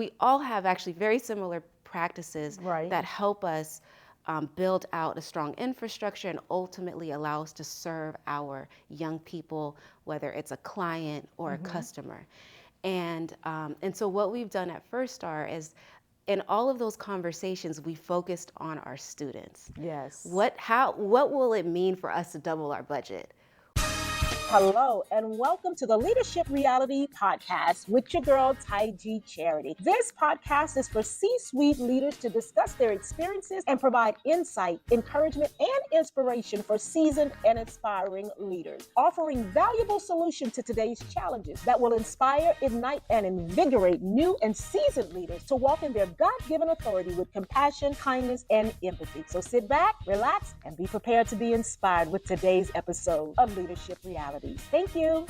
we all have actually very similar practices that help us build out a strong infrastructure and ultimately allow us to serve our young people, whether it's a client or a customer. And so what we've done at First Star is, in all of those conversations, we focused on our students. Yes. What will it mean for us to double our budget? Hello, and welcome to the Leadership Reality Podcast with your girl, Taiji Charity. This podcast is for C-suite leaders to discuss their experiences and provide insight, encouragement, and inspiration for seasoned and inspiring leaders, offering valuable solutions to today's challenges that will inspire, ignite, and invigorate new and seasoned leaders to walk in their God-given authority with compassion, kindness, and empathy. So sit back, relax, and be prepared to be inspired with today's episode of Leadership Reality. Thank you.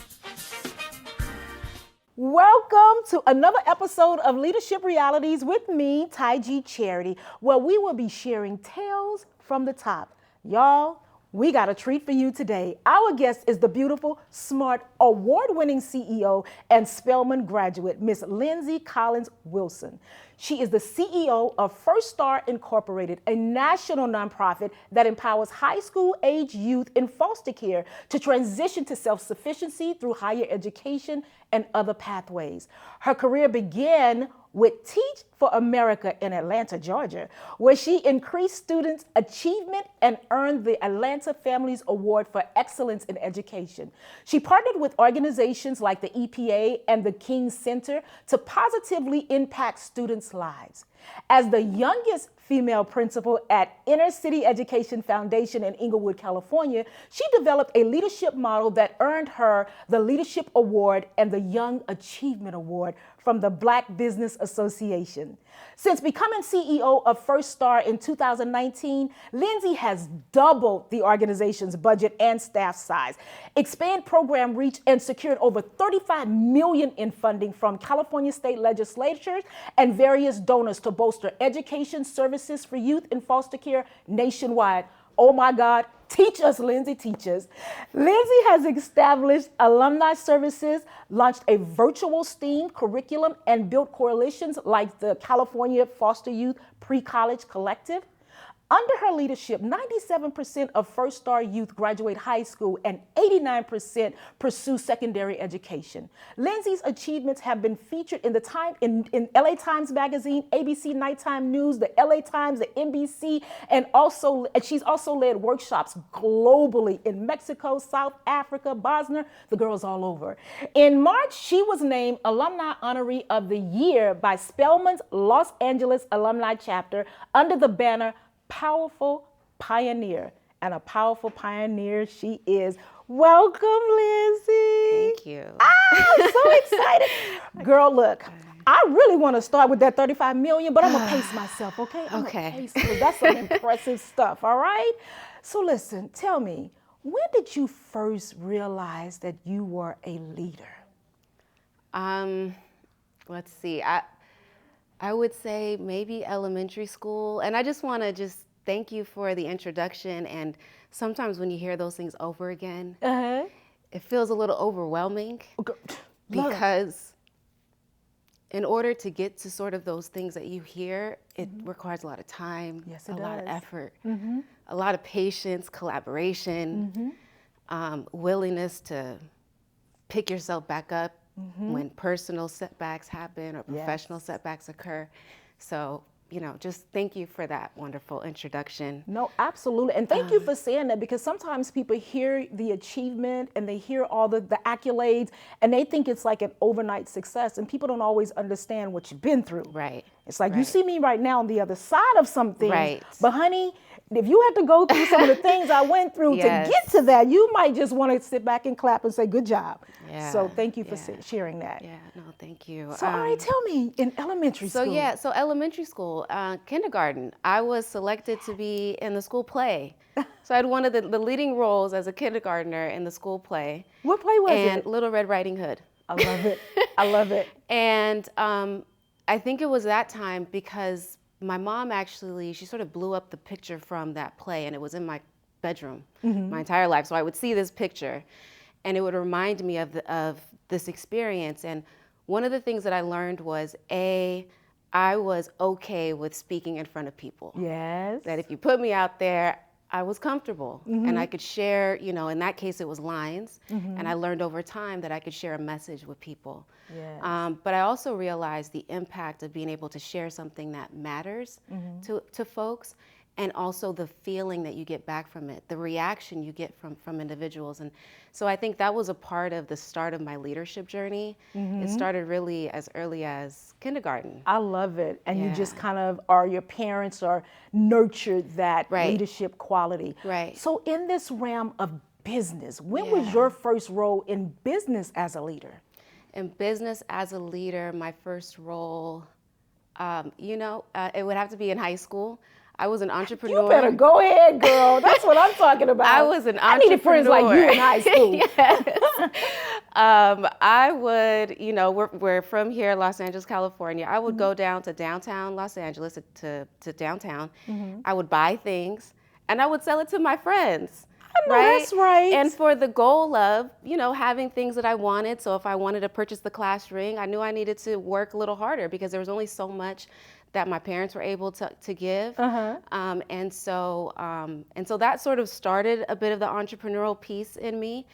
Welcome to another episode of Leadership Realities with me, Taiji Charity, where we will be sharing tales from the top. Y'all, we got a treat for you today. Our guest is the beautiful, smart, award-winning CEO and Spelman graduate, Miss Lyndsey Collins Wilson. She is the CEO of First Star Incorporated, a national nonprofit that empowers high school age youth in foster care to transition to self-sufficiency through higher education and other pathways. Her career began with Teach for America in Atlanta, Georgia, where she increased students' achievement and earned the Atlanta Families Award for Excellence in Education. She partnered with organizations like the EPA and the King Center to positively impact students' lives. As the youngest female principal at Inner City Education Foundation in Inglewood, California, she developed a leadership model that earned her the Leadership Award and the Young Achievement Award from the Black Business Association. Since becoming CEO of First Star in 2019, Lyndsey has doubled the organization's budget and staff size, expanded program reach, and secured over $35 million in funding from California state legislatures and various donors to bolster education services for youth in foster care nationwide. Oh my God, teach us, Lyndsey, teach us. Lyndsey has established alumni services, launched a virtual STEAM curriculum, and built coalitions like the California Foster Youth Pre-College Collective. Under her leadership, 97% of First Star youth graduate high school and 89% pursue secondary education. Lyndsey's achievements have been featured in in LA Times Magazine, ABC Nighttime News, the LA Times, the NBC, and she's also led workshops globally in Mexico, South Africa, Bosnia, the girls all over. In March, she was named Alumni Honoree of the Year by Spelman's Los Angeles Alumni Chapter under the banner Powerful Pioneer, and a powerful pioneer she is. Welcome, Lyndsey. Thank you. I'm so excited. Girl, look, I really want to start with that $35 million, but I'm going to pace myself, okay? Okay. That's some impressive stuff, all right? So listen, tell me, when did you first realize that you were a leader? Let's see. I would say maybe elementary school. And I just want to thank you for the introduction. And sometimes when you hear those things over again, it feels a little overwhelming because in order to get to sort of those things that you hear, it requires a lot of time, a lot of effort, a lot of patience, collaboration, willingness to pick yourself back up when personal setbacks happen or professional setbacks occur. So, just thank you for that wonderful introduction. No, absolutely. And thank you for saying that, because sometimes people hear the achievement and they hear all the accolades and they think it's like an overnight success, and people don't always understand what you've been through. Right. It's like you see me right now on the other side of something. Right. But honey, if you had to go through some of the things I went through to get to that, you might just want to sit back and clap and say, good job. Yeah. So thank you for sharing that. Yeah, no, thank you. So all right, tell me, in elementary school. So elementary school, kindergarten, I was selected to be in the school play. So I had one of the leading roles as a kindergartner in the school play. What play was it? And Little Red Riding Hood. I love it. I love it. And I think it was that time because my mom she sort of blew up the picture from that play, and it was in my bedroom my entire life. So I would see this picture and it would remind me of this experience. And one of the things that I learned was I was okay with speaking in front of people. Yes. That if you put me out there, I was comfortable and I could share, in that case it was lines, and I learned over time that I could share a message with people. Yes. But I also realized the impact of being able to share something that matters to folks, and also the feeling that you get back from it, the reaction you get from individuals. And so I think that was a part of the start of my leadership journey. It started really as early as kindergarten. I love it. And you just Yeah. kind of, or your parents are nurtured that Right. leadership quality. Right. So in this realm of business, when was Yeah. your first role in business as a leader? In business as a leader, my first role, it would have to be in high school. I was an entrepreneur. You better go ahead, girl. That's what I'm talking about. I was an I needed friends like you in high school. Yes. I would, we're from here, Los Angeles, California. I would go down to downtown Los Angeles, to downtown. I would buy things and I would sell it to my friends. I know that's right. And for the goal of, having things that I wanted. So if I wanted to purchase the class ring, I knew I needed to work a little harder because there was only so much that my parents were able to give. And so that sort of started a bit of the entrepreneurial piece in me,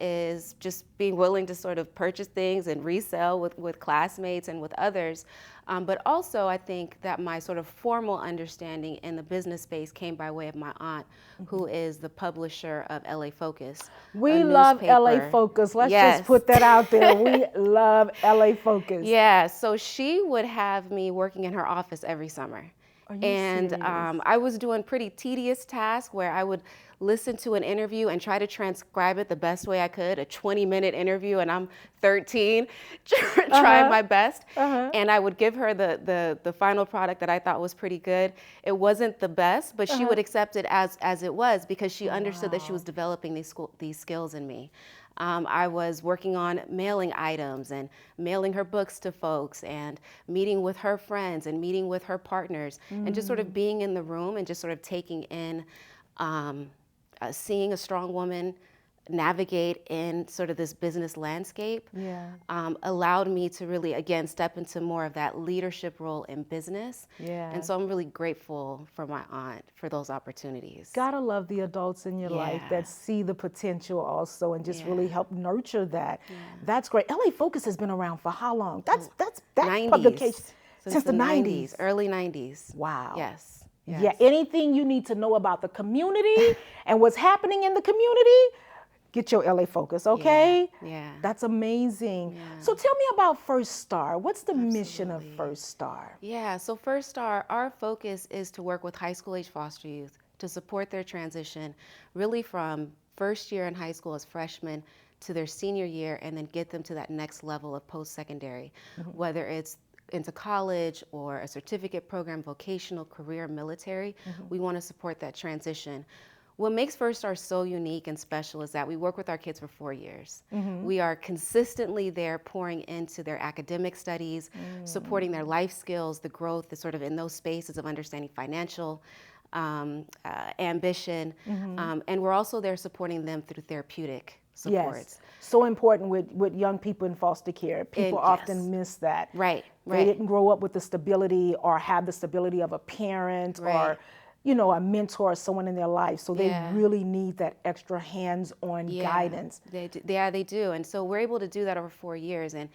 is just being willing to sort of purchase things and resell with classmates and with others. But also I think that my sort of formal understanding in the business space came by way of my aunt, who is the publisher of LA Focus. We love LA Focus. Let's just put that out there. We love LA Focus. Yeah, so she would have me working in her office every summer. Are you And serious? I was doing pretty tedious tasks where I would listen to an interview and try to transcribe it the best way I could, a 20-minute interview, and I'm 13, trying my best. And I would give her the final product that I thought was pretty good. It wasn't the best, but she would accept it as it was because she understood that she was developing these skills in me. I was working on mailing items and mailing her books to folks and meeting with her friends and meeting with her partners and just sort of being in the room and just sort of taking in, seeing a strong woman navigate in sort of this business landscape, allowed me to really, again, step into more of that leadership role in business. And so I'm really grateful for my aunt for those opportunities. Gotta love the adults in your life that see the potential also and just really help nurture that. That's great. LA Focus has been around for how long? That's that 90s. publication since the 90s. Early 90s. Wow. Yes. Yeah, anything you need to know about the community and what's happening in the community, get your LA Focus, okay? Yeah. That's amazing. So tell me about First Star. What's the mission of First Star? Yeah, so First Star, our focus is to work with high school age foster youth to support their transition really from first year in high school as freshmen to their senior year, and then get them to that next level of post-secondary, whether it's into college or a certificate program, vocational, career, military. We want to support that transition. What makes First Star so unique and special is that we work with our kids for 4 years. We are consistently there pouring into their academic studies, supporting their life skills, the growth is sort of in those spaces of understanding financial ambition. And we're also there supporting them through therapeutic supports. Yes, so important with young people in foster care. People often miss that. Right. They didn't grow up with the stability or have the stability of a parent or, a mentor or someone in their life. So they really need that extra hands-on guidance. They do. And so we're able to do that over 4 years. And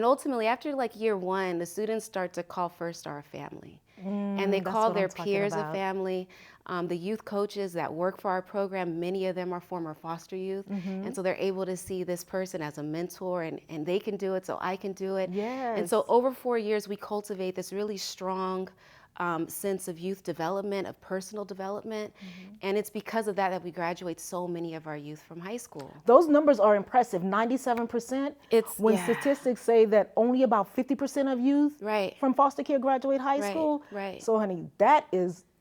ultimately, after like year 1, the students start to call First Star a family. And they call their peers a family. The youth coaches that work for our program, many of them are former foster youth. And so they're able to see this person as a mentor, and they can do it, so I can do it. And so over 4 years, we cultivate this really strong sense of youth development, of personal development. And it's because of that we graduate so many of our youth from high school. Those numbers are impressive, 97%. When statistics say that only about 50% of youth from foster care graduate high school. So honey,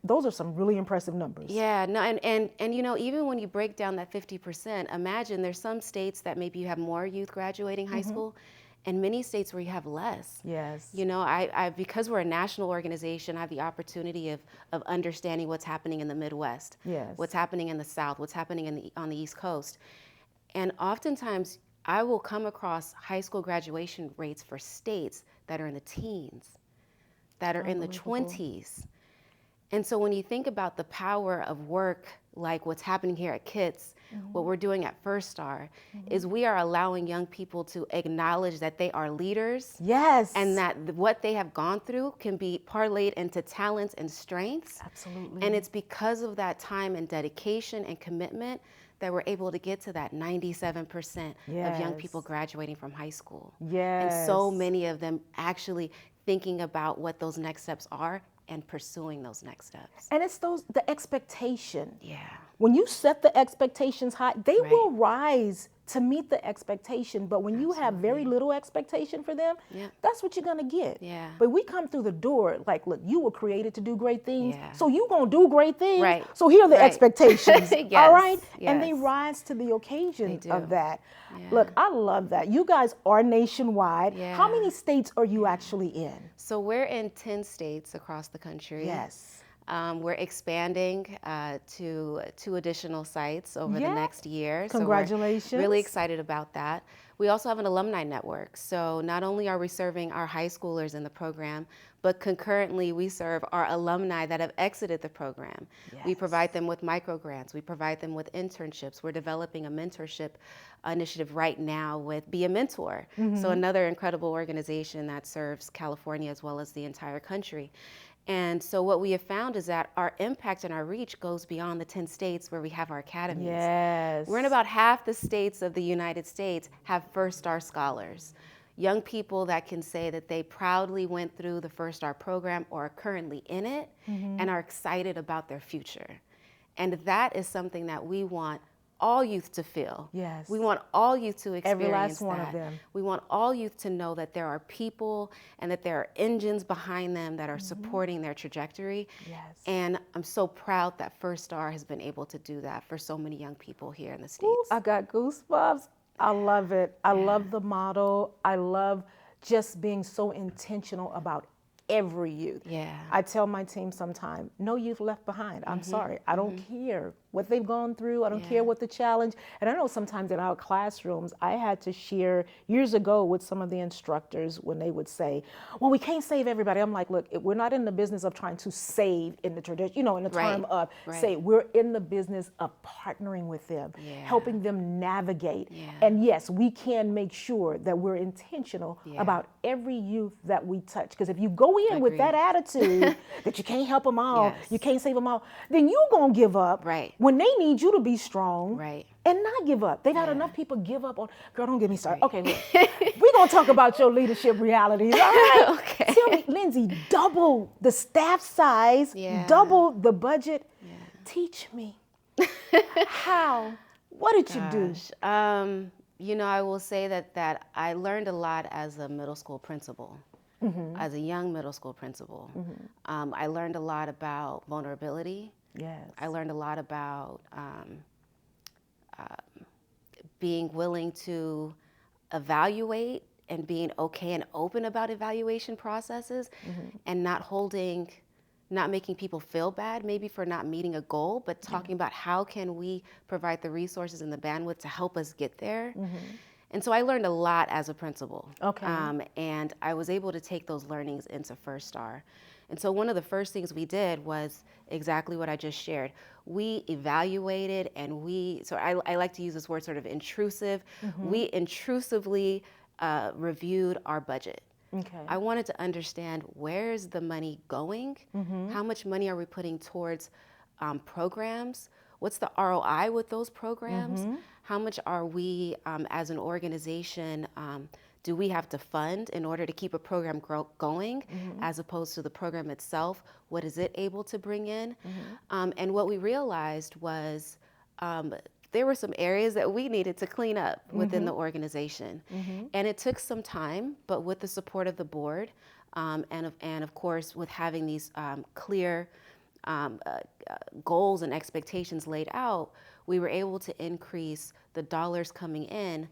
those are some really impressive numbers. Yeah, no, and even when you break down that 50%, imagine there's some states that maybe you have more youth graduating high school, and many states where you have less. Yes. I because we're a national organization, I have the opportunity of understanding what's happening in the Midwest, what's happening in the South, what's happening on the East Coast. And oftentimes, I will come across high school graduation rates for states that are in the teens. that are in the 20s. And so when you think about the power of work, like what's happening here at KITS, what we're doing at First Star, is we are allowing young people to acknowledge that they are leaders. Yes. And that what they have gone through can be parlayed into talents and strengths. Absolutely. And it's because of that time and dedication and commitment that we're able to get to that 97% of young people graduating from high school. Yes. And so many of them actually thinking about what those next steps are and pursuing those next steps. And it's the expectation. Yeah. When you set the expectations high, they will rise to meet the expectation. But when you have very little expectation for them, that's what you're gonna get. Yeah. But we come through the door like, look, you were created to do great things, Yeah. so you gonna do great things. Right. So here are the expectations. Yes. All right? Yes. And they rise to the occasion of that. Yeah. Look, I love that. You guys are nationwide. Yeah. How many states are you actually in? So we're in 10 states across the country. Yes. We're expanding to 2 additional sites over the next year. Congratulations. So we're really excited about that. We also have an alumni network. So not only are we serving our high schoolers in the program, but concurrently we serve our alumni that have exited the program. Yes. We provide them with micro grants. We provide them with internships. We're developing a mentorship initiative right now with Be a Mentor. So another incredible organization that serves California as well as the entire country. And so what we have found is that our impact and our reach goes beyond the 10 states where we have our academies. Yes. We're in about half the states of the United States have First Star scholars. Young people that can say that they proudly went through the First Star program or are currently in it and are excited about their future. And that is something that we want all youth to feel. Yes. We want all youth to experience Every last that. one of them. We want all youth to know that there are people and that there are engines behind them that are supporting their trajectory. Yes. And I'm so proud that First Star has been able to do that for so many young people here in the States. Ooh, I got goosebumps. I love it. I love the model. I love just being so intentional about every youth. Yeah. I tell my team sometime, no youth left behind. I'm sorry. I don't care what they've gone through. I don't care what the challenge. And I know sometimes in our classrooms, I had to share years ago with some of the instructors when they would say, well, we can't save everybody. I'm like, look, we're not in the business of trying to save in the tradition, in the term of say, we're in the business of partnering with them, helping them navigate. And yes, we can make sure that we're intentional about every youth that we touch. Because if you go in with that attitude that you can't help them all, you can't save them all, then you're going to give up. Right. When they need you to be strong and not give up. They've had enough people give up on, girl, don't get me started. Okay, look, we're going to talk about your leadership realities, all right? Okay. Tell me, Lyndsey, double the staff size, double the budget. Teach me. How? What did you do? I will say that I learned a lot as a middle school principal. As a young middle school principal. I learned a lot about vulnerability. Yes. I learned a lot about being willing to evaluate and being okay and open about evaluation processes and not making people feel bad maybe for not meeting a goal, but talking about how can we provide the resources and the bandwidth to help us get there. And so I learned a lot as a principal. Okay. And I was able to take those learnings into First Star. And so one of the first things we did was exactly what I just shared. We evaluated and I like to use this word sort of intrusive. We intrusively reviewed our budget. Okay. I wanted to understand, where is the money going? How much money are we putting towards programs? What's the ROI with those programs? How much are we, as an organization, do we have to fund in order to keep a program going, as opposed to the program itself? What is it able to bring in? And what we realized was there were some areas that we needed to clean up within the organization. And it took some time, but with the support of the board, and of course with having these clear goals and expectations laid out, we were able to increase the dollars coming in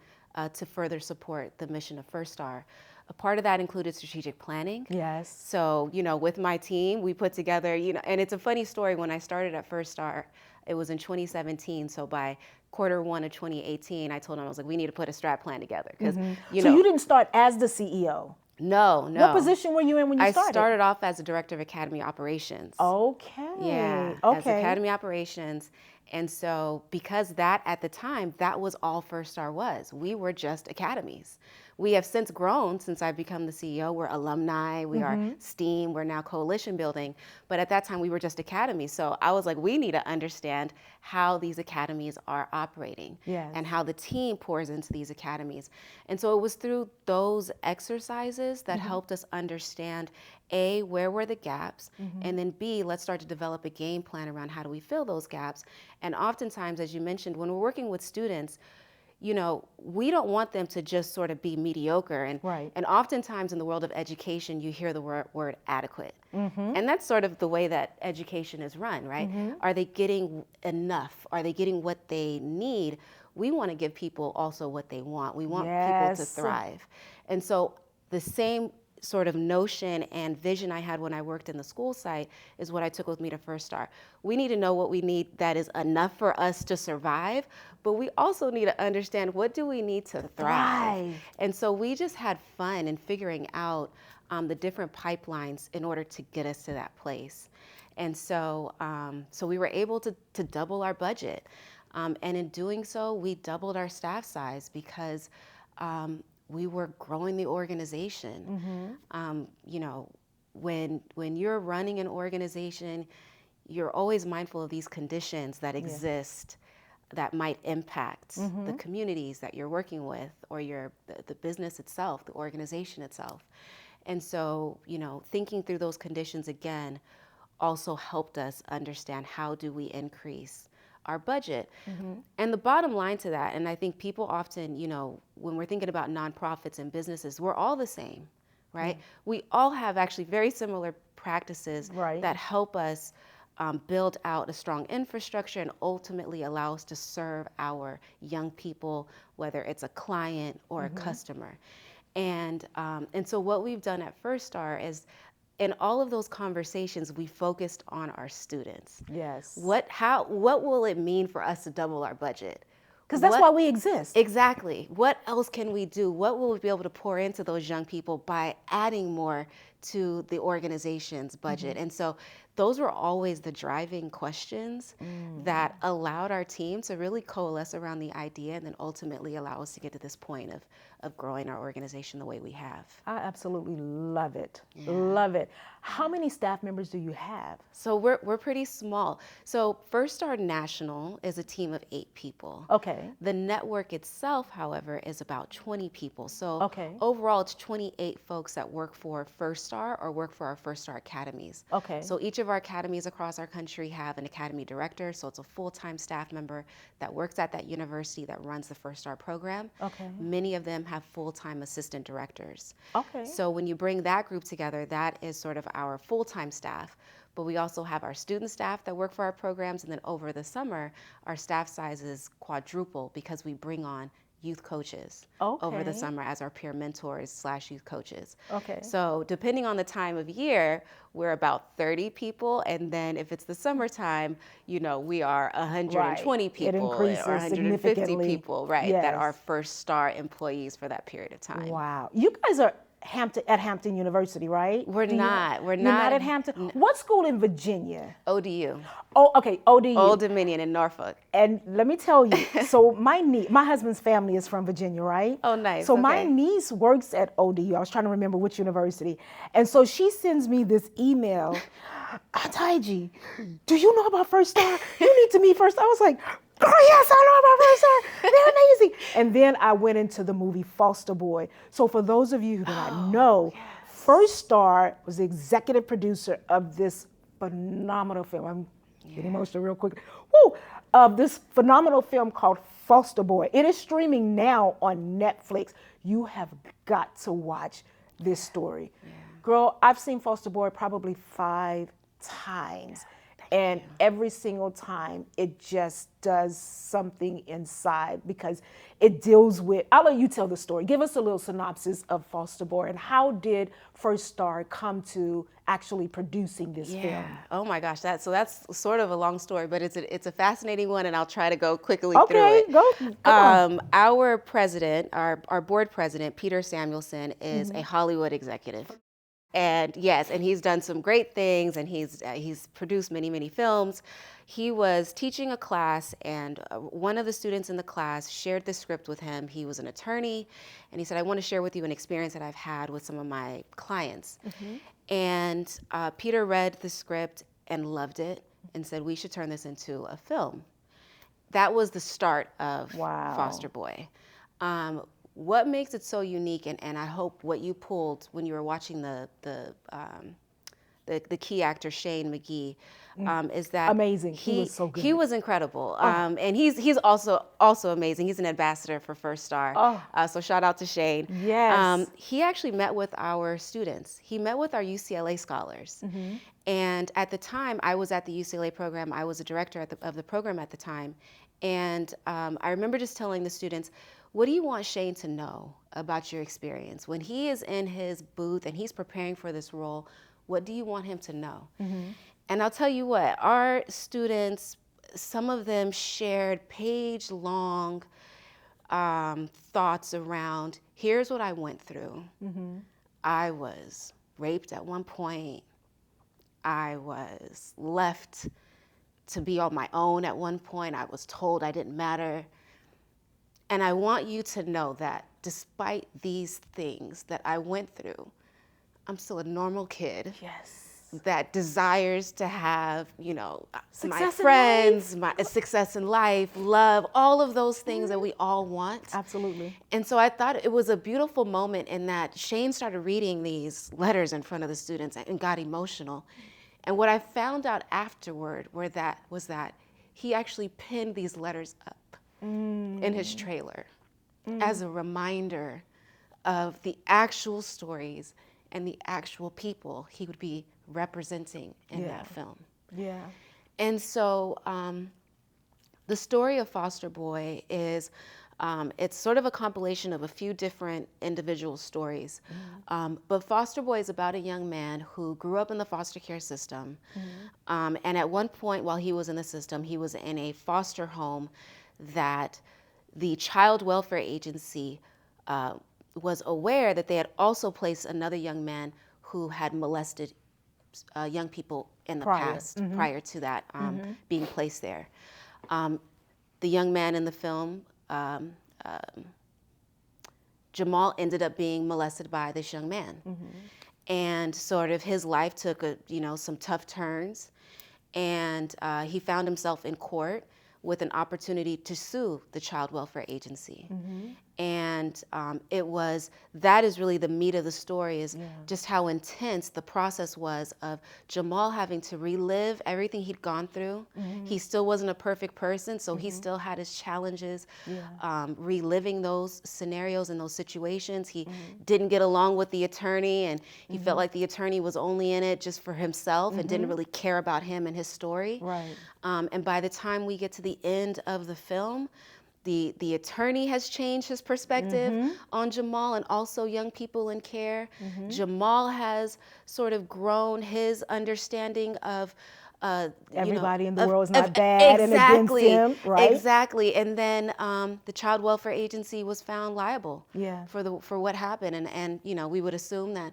to further support the mission of First Star. A part of that included strategic planning. Yes. So, with my team, we put together, and it's a funny story. When I started at First Star, it was in 2017. So by Q1 of 2018, I told them, I was like, we need to put a strat plan together. Because, So you didn't start as the CEO? No, no. What position were you in when you started? I started off as a director of academy operations. Okay. Yeah, okay. as academy operations. And so because that at the time, that was all First Star was. We were just academies. We have since grown since I've become the CEO. We're alumni, we are STEAM, we're now coalition building. But at that time, we were just academies. So I was like, we need to understand how these academies are operating and how the team pours into these academies. And so it was through those exercises that helped us understand A, where were the gaps, and then B, let's start to develop a game plan around how do we fill those gaps. And oftentimes, as you mentioned, when we're working with students, you know, we don't want them to just sort of be mediocre. And oftentimes in the world of education, you hear the word adequate. And that's sort of the way that education is run, right? Are they getting enough? Are they getting what they need? We want to give people also what they want. We want people to thrive. And so the same sort of notion and vision I had when I worked in the school site is what I took with me to First Star. We need to know what we need that is enough for us to survive, but we also need to understand what do we need to thrive. And so we just had fun in figuring out the different pipelines in order to get us to that place. And so, so we were able to double our budget. And in doing so, we doubled our staff size because we were growing the organization. You know, when you're running an organization, you're always mindful of these conditions that exist that might impact the communities that you're working with or the business itself, the organization itself. And so, you know, thinking through those conditions again also helped us understand how do we increase our budget. And the bottom line to that, and I think people often, you know, when we're thinking about nonprofits and businesses, we're all the same, right? We all have actually very similar practices that help us build out a strong infrastructure and ultimately allow us to serve our young people, whether it's a client or a customer. And so what we've done at First Star is in all of those conversations, we focused on our students. What will it mean for us to double our budget? Because that's why we exist. Exactly. What else can we do? What will we be able to pour into those young people by adding more to the organization's budget? And so those were always the driving questions that allowed our team to really coalesce around the idea and then ultimately allow us to get to this point of growing our organization the way we have. I absolutely love it. Love it. How many staff members do you have? So we're pretty small. So First Star National is a team of 8 people. Okay. The network itself, however, is about 20 people. So overall, it's 28 folks that work for First Star or work for our First Star academies. Okay. So each of our academies across our country have an academy director. So it's a full-time staff member that works at that university that runs the First Star program. Okay. Many of them have full-time assistant directors. Okay. So when you bring that group together, that is sort of our full-time staff. But we also have our student staff that work for our programs. And then over the summer, our staff sizes quadruple because we bring on youth coaches over the summer as our peer mentors / youth coaches. Okay. So depending on the time of year, we're about 30 people. And then if it's the summertime, you know, we are 120 people or 150 people, that are First Star employees for that period of time. Wow. You guys are at Hampton University, right? We're not. You're not at Hampton? What school in Virginia? ODU. Oh, okay, ODU. Old Dominion in Norfolk. And let me tell you, so my husband's family is from Virginia, right? Oh, nice. So my niece works at ODU. I was trying to remember which university. And so she sends me this email, Taiji, do you know about First Star? You need to meet First Star. I was like, girl, yes, I know about First Star. They're amazing. And then I went into the movie Foster Boy. So for those of you who do not know, First Star was the executive producer of this phenomenal film. I'm getting emotional real quick. Of this phenomenal film called Foster Boy. It is streaming now on Netflix. You have got to watch this story. Girl, I've seen Foster Boy probably 5 times. And every single time it just does something inside because it deals with, I'll let you tell the story. Give us a little synopsis of Foster Boy and how did First Star come to actually producing this film? Oh my gosh, that's sort of a long story, but it's a fascinating one, and I'll try to go quickly through it. Go on. Our president, our board president, Peter Samuelson, is a Hollywood executive. And yes, and he's done some great things, and he's produced many films. He was teaching a class, and one of the students in the class shared the script with him. He was an attorney, and he said, "I want to share with you an experience that I've had with some of my clients." And Peter read the script and loved it, and said, "We should turn this into a film." That was the start of Foster Boy. What makes it so unique, and I hope what you pulled when you were watching the key actor Shane McGee, is that amazing. He was so good. He was incredible, and he's also amazing. He's an ambassador for First Star, so shout out to Shane. Yes. He actually met with our students. He met with our UCLA scholars, and at the time I was at the UCLA program. I was a director of the program at the time, and I remember just telling the students, what do you want Shane to know about your experience? When he is in his booth and he's preparing for this role, what do you want him to know? And I'll tell you what, our students, some of them shared page-long thoughts around, here's what I went through. I was raped at one point. I was left to be on my own at one point. I was told I didn't matter. And I want you to know that despite these things that I went through, I'm still a normal kid. That desires to have, my friends, my success in life, love, all of those things that we all want. Absolutely. And so I thought it was a beautiful moment in that Shane started reading these letters in front of the students and got emotional. And what I found out afterward was that he actually pinned these letters up in his trailer as a reminder of the actual stories and the actual people he would be representing in that film. And so the story of Foster Boy is, it's sort of a compilation of a few different individual stories. But Foster Boy is about a young man who grew up in the foster care system. And at one point while he was in the system, he was in a foster home that the Child Welfare Agency was aware that they had also placed another young man who had molested young people in the past, prior to that being placed there. The young man in the film, Jamal, ended up being molested by this young man. And sort of his life took some tough turns, and he found himself in court with an opportunity to sue the Child Welfare Agency. And that is really the meat of the story, is just how intense the process was of Jamal having to relive everything he'd gone through. He still wasn't a perfect person, so he still had his challenges reliving those scenarios and those situations. He didn't get along with the attorney, and he felt like the attorney was only in it just for himself and didn't really care about him and his story. And by the time we get to the end of the film, the attorney has changed his perspective on Jamal and also young people in care. Jamal has sort of grown his understanding of everybody in the world is not bad and against him, right? Exactly. And then the Child Welfare Agency was found liable for what happened. And we would assume that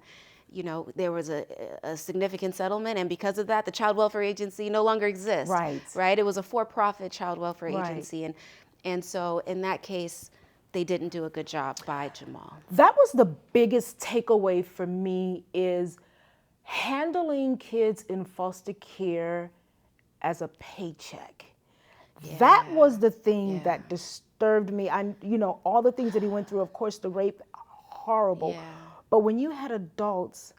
there was a significant settlement, and because of that, the Child Welfare Agency no longer exists. Right? It was a for-profit Child Welfare Agency, and so in that case, they didn't do a good job by Jamal. That was the biggest takeaway for me, is handling kids in foster care as a paycheck. That was the thing that disturbed me. All the things that he went through, of course, the rape, horrible. But when you had adults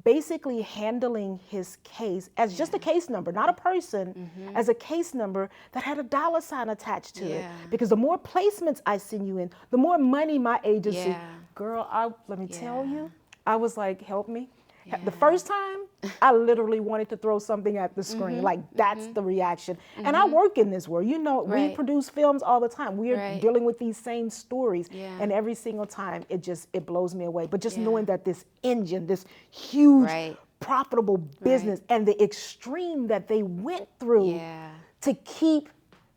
basically handling his case as just a case number, not a person, as a case number that had a dollar sign attached to it. Because the more placements I send you in, the more money my agency, girl, let me tell you, I was like, help me. The first time, I literally wanted to throw something at the screen. Like, that's the reaction. And I work in this world. You know, we produce films all the time. We are dealing with these same stories. And every single time, it blows me away. But just knowing that this engine, this huge, profitable business, and the extreme that they went through to keep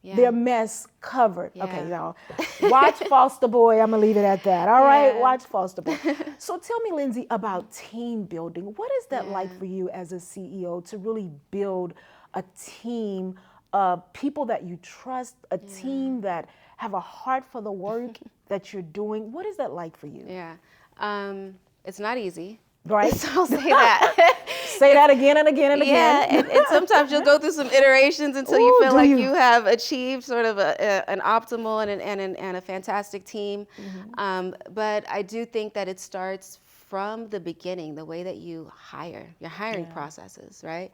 their mess covered. Okay, y'all. Watch Foster Boy. I'm going to leave it at that. All right? Watch Foster Boy. So tell me, Lyndsey, about team building. What is that like for you as a CEO to really build a team of people that you trust, a team that have a heart for the work that you're doing? What is that like for you? It's not easy. Right? So I'll say that. Say that again and again and again. Yeah, and sometimes you'll go through some iterations until you feel like you have achieved sort of an optimal and a fantastic team. But I do think that it starts from the beginning, the way that you hire, your hiring processes, right?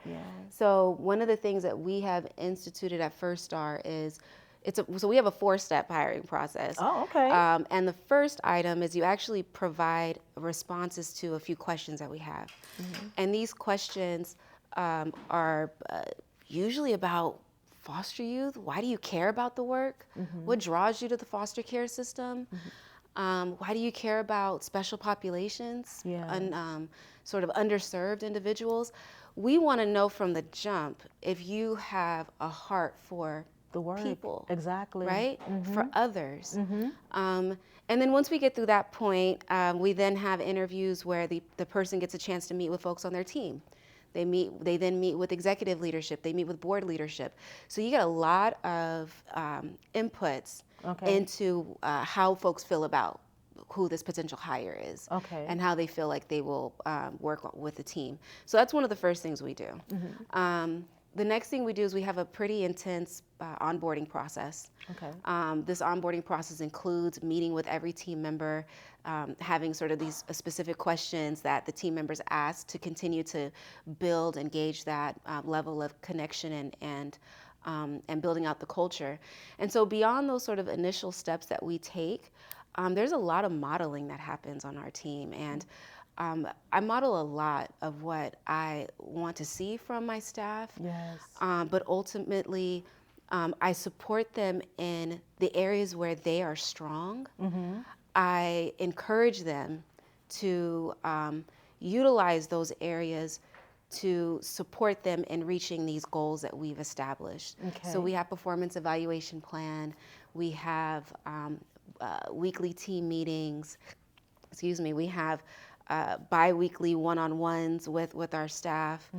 So one of the things that we have instituted at First Star is so we have a 4-step hiring process. Oh, okay. And the first item is you actually provide responses to a few questions that we have. And these questions are usually about foster youth. Why do you care about the work? What draws you to the foster care system? Why do you care about special populations and sort of underserved individuals? We want to know from the jump if you have a heart for the work. People. Exactly. Right? For others. And then once we get through that point, we then have interviews where the person gets a chance to meet with folks on their team. They then meet with executive leadership. They meet with board leadership. So you get a lot of inputs into how folks feel about who this potential hire is and how they feel like they will work with the team. So that's one of the first things we do. The next thing we do is we have a pretty intense onboarding process. This onboarding process includes meeting with every team member, having sort of these specific questions that the team members ask to continue to build, engage that level of connection and building out the culture. And so beyond those sort of initial steps that we take, there's a lot of modeling that happens on our team. And I model a lot of what I want to see from my staff, but ultimately I support them in the areas where they are strong. I encourage them to utilize those areas to support them in reaching these goals that we've established. So we have performance evaluation plan, we have weekly team meetings, we have bi-weekly one-on-ones with our staff.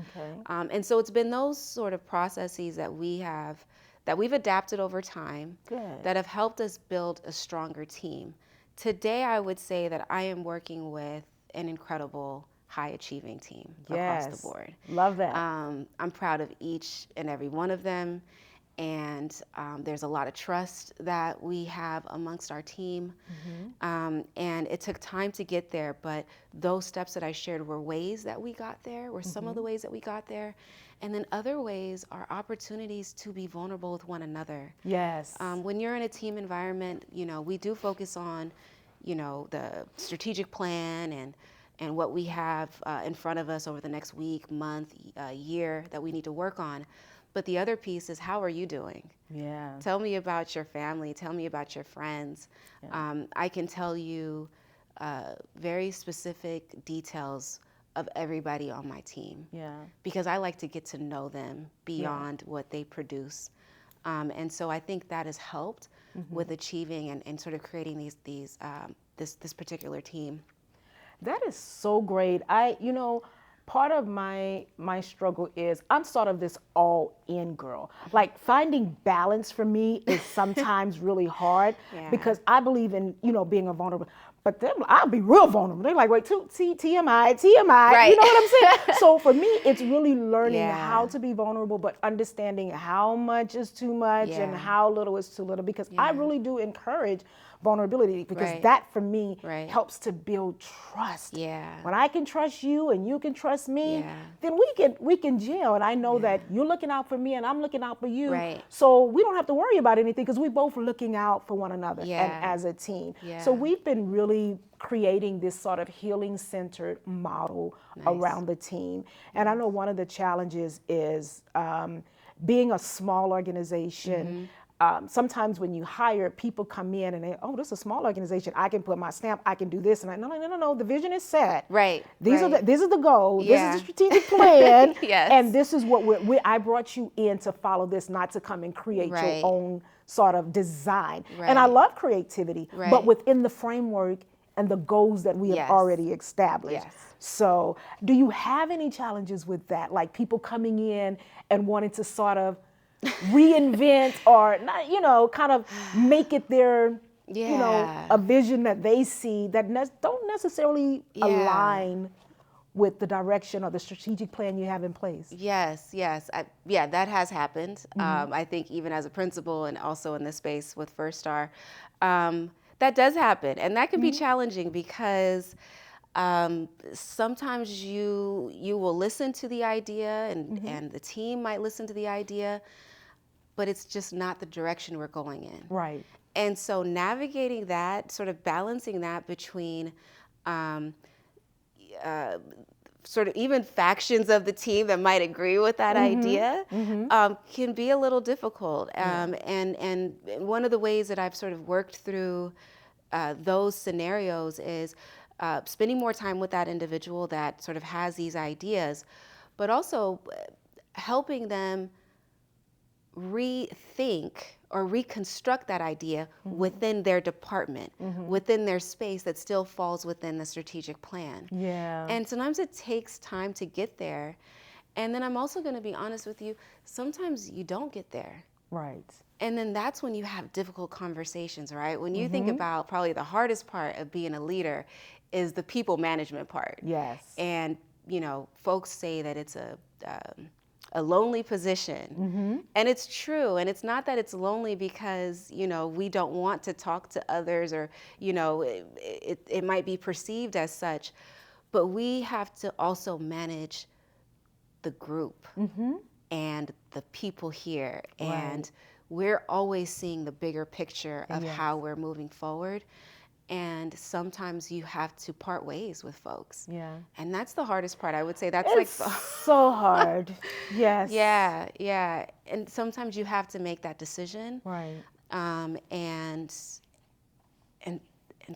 And so it's been those sort of processes that we've adapted over time that have helped us build a stronger team. Today, I would say that I am working with an incredible high-achieving team across the board. Love that. I'm proud of each and every one of them. And there's a lot of trust that we have amongst our team. And it took time to get there, but those steps that I shared were ways that we got there, were some of the ways that we got there. And then other ways are opportunities to be vulnerable with one another. When you're in a team environment, we do focus on, the strategic plan and what we have in front of us over the next week, month, year that we need to work on. But the other piece is, how are you doing? Tell me about your family. Tell me about your friends. I can tell you very specific details of everybody on my team. Because I like to get to know them beyond what they produce. And so I think that has helped with achieving and sort of creating this particular team. That is so great. Part of my struggle is I'm sort of this all-in girl. Like, finding balance for me is sometimes really hard because I believe in, being a vulnerable. But then I'll be real vulnerable. They're like, wait, TMI. You know what I'm saying? So for me, it's really learning how to be vulnerable, but understanding how much is too much and how little is too little. Because I really do encourage vulnerability, because Right. that for me Right. helps to build trust. Yeah. When I can trust you and you can trust me, Yeah. then we can gel, and I know that you're looking out for me and I'm looking out for you. Right. So we don't have to worry about anything because we're both looking out for one another and Yeah. as a team. Yeah. So we've been really creating this sort of healing centered model around the team. And I know one of the challenges is being a small organization. Sometimes when you hire, people come in and they, oh, this is a small organization. I can put my stamp. I can do this. And no. The vision is set. Right. This is the goal. Yeah. This is the strategic plan. Yes. And this is what I brought you in to follow this, not to come and create Right. your own sort of design. Right. And I love creativity, Right. but within the framework and the goals that we have Yes. already established. Yes. So do you have any challenges with that? Like people coming in and wanting to sort of reinvent or not, kind of make it their, a vision that they see that don't necessarily align with the direction or the strategic plan you have in place? Yes. That has happened. I think even as a principal and also in this space with First Star, that does happen, and that can be challenging because sometimes you will listen to the idea, and the team might listen to the idea, but it's just not the direction we're going in. Right. And so navigating that, sort of balancing that between sort of even factions of the team that might agree with that idea can be a little difficult. And one of the ways that I've sort of worked through those scenarios is spending more time with that individual that sort of has these ideas, but also helping them rethink or reconstruct that idea within their department, within their space that still falls within the strategic plan. Yeah. And sometimes it takes time to get there. And then I'm also going to be honest with you, sometimes you don't get there. Right. And then that's when you have difficult conversations, right? When you think about probably the hardest part of being a leader is the people management part. Yes. And, folks say that it's a lonely position. And it's true. And it's not that it's lonely because, we don't want to talk to others or, it might be perceived as such, but we have to also manage the group and the people here. Right. And we're always seeing the bigger picture of how we're moving forward. And sometimes you have to part ways with folks. Yeah. And that's the hardest part. I would say that's It's so hard. Yes. Yeah. And sometimes you have to make that decision. Right. And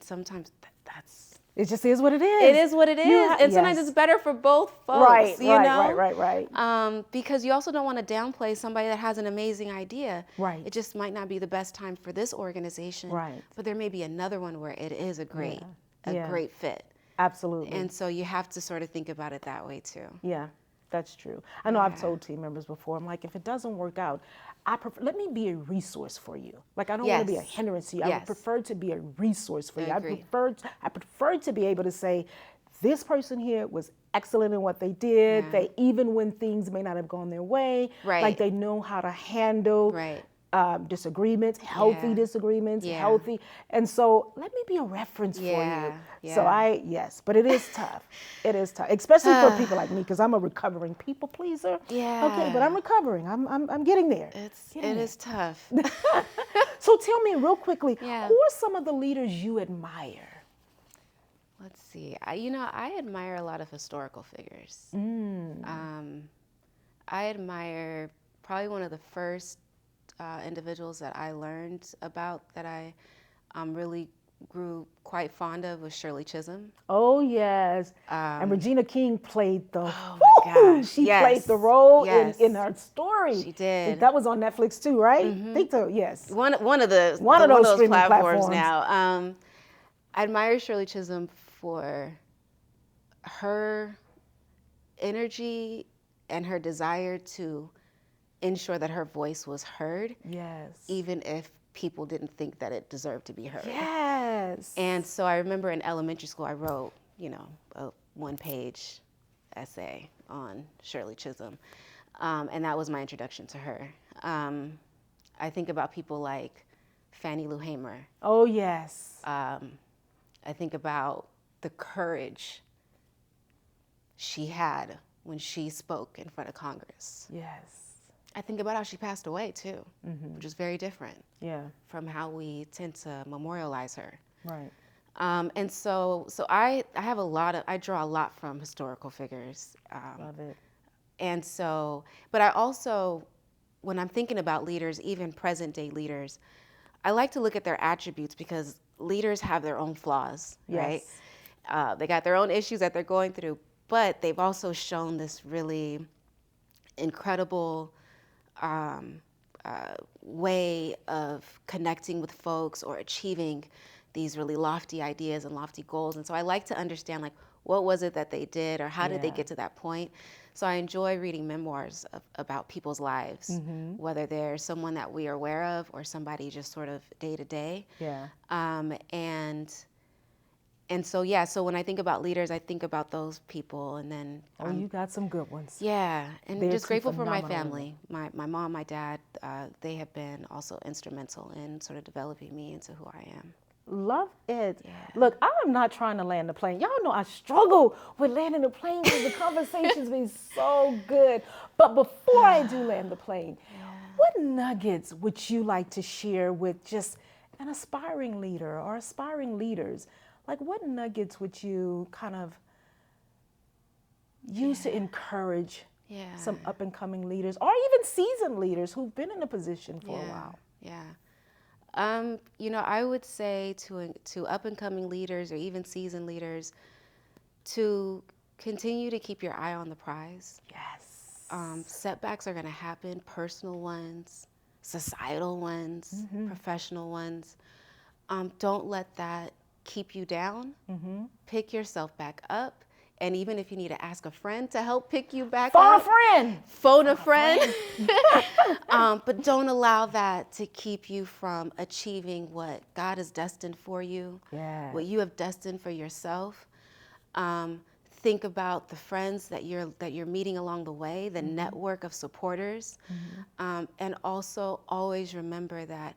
sometimes that's. It just is what it is. It is what it is. And sometimes it's better for both folks. Right. Because you also don't want to downplay somebody that has an amazing idea. Right. It just might not be the best time for this organization. Right. But there may be another one where it is a great fit. Absolutely. And so you have to sort of think about it that way too. Yeah, that's true. I know I've told team members before, I'm like, if it doesn't work out, let me be a resource for you. Like, I don't want to be a hindrance to you. I would prefer to be a resource for you. I prefer to be able to say, this person here was excellent in what they did. Yeah. They, even when things may not have gone their way, like they know how to handle disagreements, healthy disagreements, healthy. And so let me be a reference for you. Yeah. So but it is tough. It is tough, especially for people like me, because I'm a recovering people pleaser. Yeah. Okay, but I'm recovering. I'm getting there. It is tough. So tell me real quickly, who Yeah. are some of the leaders you admire? Let's see. I admire a lot of historical figures. I admire probably one of the first individuals that I learned about that I really grew quite fond of was Shirley Chisholm. Oh yes, and Regina King played the. Oh my gosh! She played the role Yes. in her story. She did. That was on Netflix too, right? I think so. Yes. One of those streaming platforms platforms now. I admire Shirley Chisholm for her energy and her desire to ensure that her voice was heard. Yes. Even if people didn't think that it deserved to be heard. Yes. And so I remember in elementary school, I wrote, a one-page essay on Shirley Chisholm. And that was my introduction to her. I think about people like Fannie Lou Hamer. Oh, yes. I think about the courage she had when she spoke in front of Congress. Yes. I think about how she passed away too, which is very different from how we tend to memorialize her. Right. And so I draw a lot from historical figures. Love it. And so, but I also, when I'm thinking about leaders, even present day leaders, I like to look at their attributes because leaders have their own flaws, right? They got their own issues that they're going through, but they've also shown this really incredible way of connecting with folks or achieving these really lofty ideas and lofty goals. And so I like to understand, like, what was it that they did, or how did they get to that point? So I enjoy reading memoirs about people's lives, whether they're someone that we are aware of or somebody just sort of day to day. And so, so when I think about leaders, I think about those people, and then you got some good ones. Yeah, and They're just grateful for my phenomenal family, my mom, my dad. They have been also instrumental in sort of developing me into who I am. Love it. Yeah. Look, I'm not trying to land the plane. Y'all know I struggle with landing the plane because the conversation's been so good. But before I do land the plane, what nuggets would you like to share with just an aspiring leader or aspiring leaders? Like, what nuggets would you kind of use to encourage some up and coming leaders or even seasoned leaders who've been in a position for a while? I would say to up and coming leaders or even seasoned leaders to continue to keep your eye on the prize. Yes. Setbacks are going to happen, personal ones, societal ones, professional ones. Don't let that keep you down. Pick yourself back up. And even if you need to ask a friend to help pick you back up. Phone a friend. But don't allow that to keep you from achieving what God has destined for you, what you have destined for yourself. Think about the friends that you're meeting along the way, the network of supporters. And also always remember that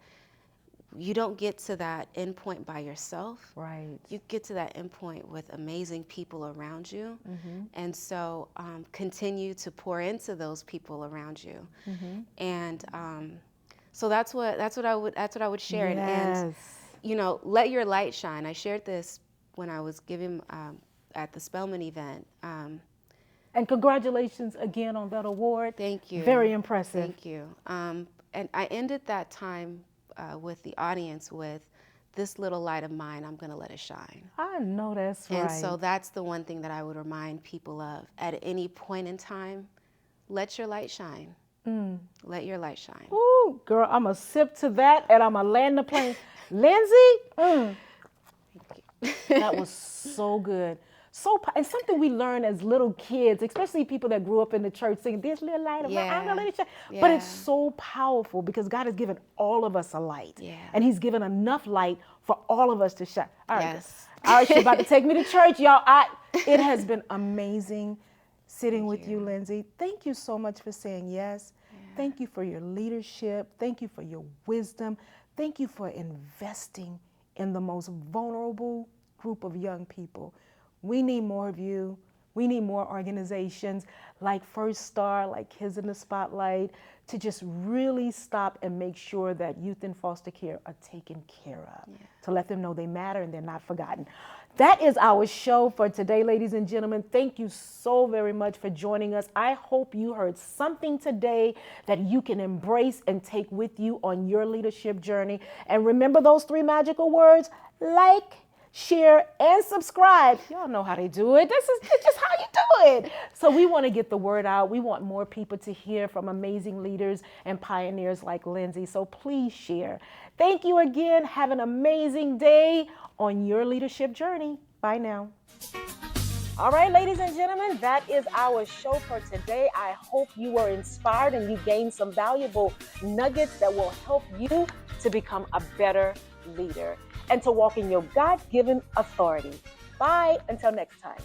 you don't get to that end point by yourself. Right. You get to that end point with amazing people around you. And so continue to pour into those people around you. And so that's what I would share. And let your light shine. I shared this when I was giving at the Spelman event. And congratulations again on that award. Thank you. Very impressive. Thank you. And I ended that time with the audience with, this little light of mine, I'm going to let it shine. I know that's right. And so that's the one thing that I would lremind people of. At any point in time, let your light shine. Let your light shine. Ooh, girl, I'm going to sip to that and I'm going to land the plane. Lyndsey, Thank you. That was so good. And something we learn as little kids, especially people that grew up in the church singing, this little light of mine, I'm gonna let it shine. But it's so powerful because God has given all of us a light. And he's given enough light for all of us to shine. All right, all right, she's about to take me to church, y'all. It has been amazing sitting with you, Lyndsey. Thank you so much for saying yes. Thank you for your leadership. Thank you for your wisdom. Thank you for investing in the most vulnerable group of young people. We need more of you. We need more organizations like First Star, like Kids in the Spotlight, to just really stop and make sure that youth in foster care are taken care of, to let them know they matter and they're not forgotten. That is our show for today, ladies and gentlemen. Thank you so very much for joining us. I hope you heard something today that you can embrace and take with you on your leadership journey. And remember those 3 magical words: like, share, and subscribe. Y'all know how they do it. It's just how you do it. So we want to get the word out. We want more people to hear from amazing leaders and pioneers like Lyndsey. So please share. Thank you again. Have an amazing day on your leadership journey. Bye now. All right, ladies and gentlemen, that is our show for today. I hope you were inspired and you gained some valuable nuggets that will help you to become a better leader and to walk in your God-given authority. Bye until next time.